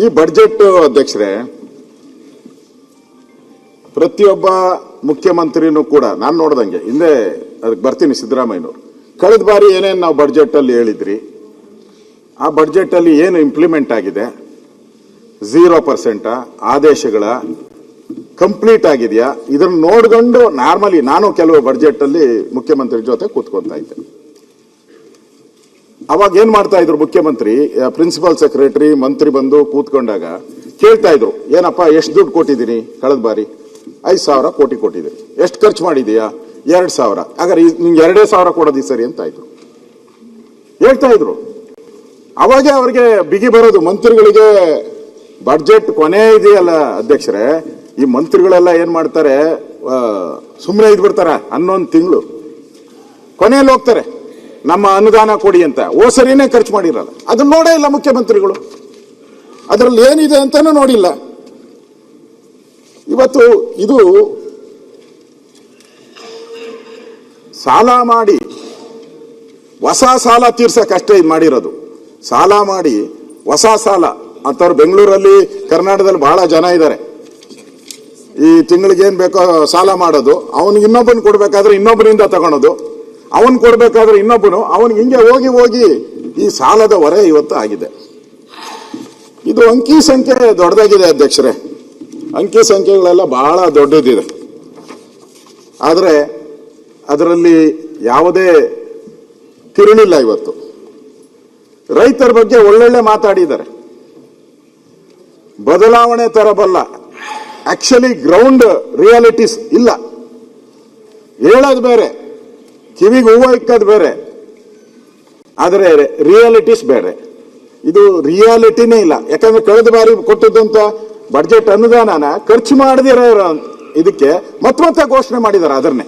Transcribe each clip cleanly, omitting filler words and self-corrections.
ಈ ಬಡ್ಜೆಟ್ ಅಧ್ಯಕ್ಷರೇ, ಪ್ರತಿಯೊಬ್ಬ ಮುಖ್ಯಮಂತ್ರಿನೂ ಕೂಡ ನಾನು ನೋಡ್ದಂಗೆ ಹಿಂದೆ ಅದಕ್ಕೆ ಬರ್ತೀನಿ, ಸಿದ್ದರಾಮಯ್ಯನವರು ಕಳೆದ ಬಾರಿ ಏನೇನು ನಾವು ಬಡ್ಜೆಟ್ ಅಲ್ಲಿ ಹೇಳಿದ್ರಿ, ಆ ಬಡ್ಜೆಟ್ ಅಲ್ಲಿ ಏನು ಇಂಪ್ಲಿಮೆಂಟ್ ಆಗಿದೆ, 0% ಆದೇಶಗಳ ಕಂಪ್ಲೀಟ್ ಆಗಿದೆಯಾ, ಇದನ್ನು ನೋಡ್ಕೊಂಡು ನಾರ್ಮಲಿ ನಾನು ಕೆಲವು ಬಡ್ಜೆಟ್ ಅಲ್ಲಿ ಮುಖ್ಯಮಂತ್ರಿ ಜೊತೆ ಕೂತ್ಕೊಂತಾ ಇದ್ದೆ. ಅವಾಗ ಏನ್ ಮಾಡ್ತಾ ಇದ್ರು ಮುಖ್ಯಮಂತ್ರಿ, ಪ್ರಿನ್ಸಿಪಲ್ ಸೆಕ್ರೆಟರಿ ಮಂತ್ರಿ ಬಂದು ಕೂತ್ಕೊಂಡಾಗ ಕೇಳ್ತಾ ಇದ್ರು, ಏನಪ್ಪಾ ಎಷ್ಟು ದುಡ್ಡು ಕೊಟ್ಟಿದ್ದೀನಿ ಕಳೆದ ಬಾರಿ? 5,000 ಕೋಟಿ ಕೊಟ್ಟಿದ್ದೀರಿ. ಎಷ್ಟು ಖರ್ಚು ಮಾಡಿದೀಯಾ? 2,000. ಹಾಗಾದ್ರೆ ನಿಮ್ಗೆ 2,000 ಕೊಡೋದಿ ಸರಿ ಅಂತ ಇದ್ರು, ಹೇಳ್ತಾ ಇದ್ರು. ಅವಾಗೆ ಅವ್ರಿಗೆ ಬಿಗಿ ಬರೋದು ಮಂತ್ರಿಗಳಿಗೆ. ಬಡ್ಜೆಟ್ ಕೊನೆ ಇದೆಯಲ್ಲ ಅಧ್ಯಕ್ಷರೇ, ಈ ಮಂತ್ರಿಗಳೆಲ್ಲ ಏನ್ ಮಾಡ್ತಾರೆ, ಸುಮ್ಮನೆ ಇದ್ಬಿಡ್ತಾರೆ 11 ತಿಂಗಳು, ಕೊನೆಯಲ್ಲಿ ಹೋಗ್ತಾರೆ ನಮ್ಮ ಅನುದಾನ ಕೊಡಿ ಅಂತ. ಸರಿನೇ ಖರ್ಚು ಮಾಡಿರಲ್ಲ, ಅದನ್ನ ನೋಡೇ ಇಲ್ಲ ಮುಖ್ಯಮಂತ್ರಿಗಳು, ಅದರಲ್ಲಿ ಏನಿದೆ ಅಂತಾನೂ ನೋಡಿಲ್ಲ. ಇವತ್ತು ಇದು ಸಾಲ ಮಾಡಿ ಹೊಸ ಸಾಲ ತೀರ್ಸಕ್ಕಷ್ಟೇ ಇದು ಮಾಡಿರೋದು. ಸಾಲ ಮಾಡಿ ಹೊಸ ಸಾಲ ಅಂತವ್ರು ಬೆಂಗಳೂರಲ್ಲಿ ಕರ್ನಾಟಕದಲ್ಲಿ ಬಹಳ ಜನ ಇದ್ದಾರೆ. ಈ ತಿಂಗಳಿಗೆ ಏನ್ ಬೇಕೋ ಸಾಲ ಮಾಡೋದು, ಅವನಿಗೆ ಇನ್ನೊಬ್ಬನ ಕೊಡ್ಬೇಕಾದ್ರೆ ಇನ್ನೊಬ್ಬರಿಂದ ತಗೊಳೋದು, ಅವನ್ ಕೊಡ್ಬೇಕಾದ್ರೆ ಇನ್ನೊಬ್ಬನು, ಅವನಿಗೆ ಹಿಂಗೆ ಹೋಗಿ ಹೋಗಿ ಈ ಸಾಲದ ಹೊರೆ ಇವತ್ತು ಆಗಿದೆ. ಇದು ಅಂಕಿ ಸಂಖ್ಯೆ ದೊಡ್ಡದಾಗಿದೆ ಅಧ್ಯಕ್ಷರೇ, ಅಂಕಿ ಸಂಖ್ಯೆಗಳೆಲ್ಲ ಬಹಳ ದೊಡ್ಡದಿದೆ. ಆದರೆ ಅದರಲ್ಲಿ ಯಾವುದೇ ತಿರುಳಿಲ್ಲ. ಇವತ್ತು ರೈತರ ಬಗ್ಗೆ ಒಳ್ಳೊಳ್ಳೆ ಮಾತಾಡಿದ್ದಾರೆ, ಬದಲಾವಣೆ ತರಬಲ್ಲ. ಆಕ್ಚುಲಿ ಗ್ರೌಂಡ್ ರಿಯಾಲಿಟೀಸ್ ಇಲ್ಲ, ಹೇಳೋದು ಬೇರೆ, ಕಿವಿಗೆ ಹೂವು ಇಕ್ಕದು ಬೇರೆ, ಆದರೆ ರಿಯಾಲಿಟೀಸ್ ಬೇರೆ. ಇದು ರಿಯಾಲಿಟಿನೇ ಇಲ್ಲ. ಯಾಕಂದ್ರೆ ಕಳೆದ ಬಾರಿ ಕೊಟ್ಟಿದ್ದಂತ ಬಡ್ಜೆಟ್ ಅನುದಾನನ ಖರ್ಚು ಮಾಡದಿರೋ ಇದಕ್ಕೆ ಮತ್ತೆ ಘೋಷಣೆ ಮಾಡಿದ್ದಾರೆ. ಅದನ್ನೇ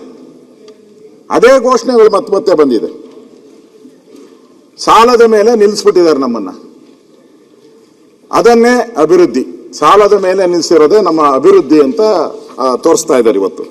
ಅದೇ ಘೋಷಣೆಗಳು ಮತ್ತೆ ಬಂದಿದೆ. ಸಾಲದ ಮೇಲೆ ನಿಲ್ಲಿಸ್ಬಿಟ್ಟಿದ್ದಾರೆ ನಮ್ಮನ್ನ. ಅದನ್ನೇ ಅಭಿವೃದ್ಧಿ, ಸಾಲದ ಮೇಲೆ ನಿಲ್ಲಿಸಿರೋದೇ ನಮ್ಮ ಅಭಿವೃದ್ಧಿ ಅಂತ ತೋರಿಸ್ತಾ ಇದ್ದಾರೆ ಇವತ್ತು.